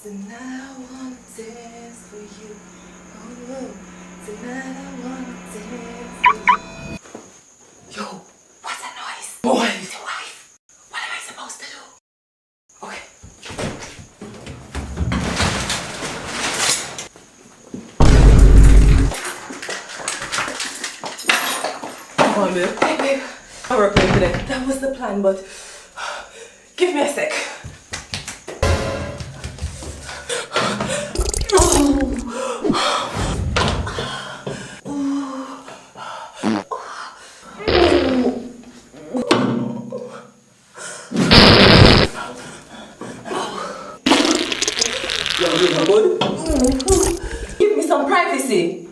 Tonight I wanna dance for you. Oh, tonight I wanna dance for you. Yo, what's that noise? Boy, it's your wife. What am I supposed to do? Okay. Come on, babe. Hey, babe. I'm working today. That was the plan, but give me a sec. Yo, you good? Give me some privacy.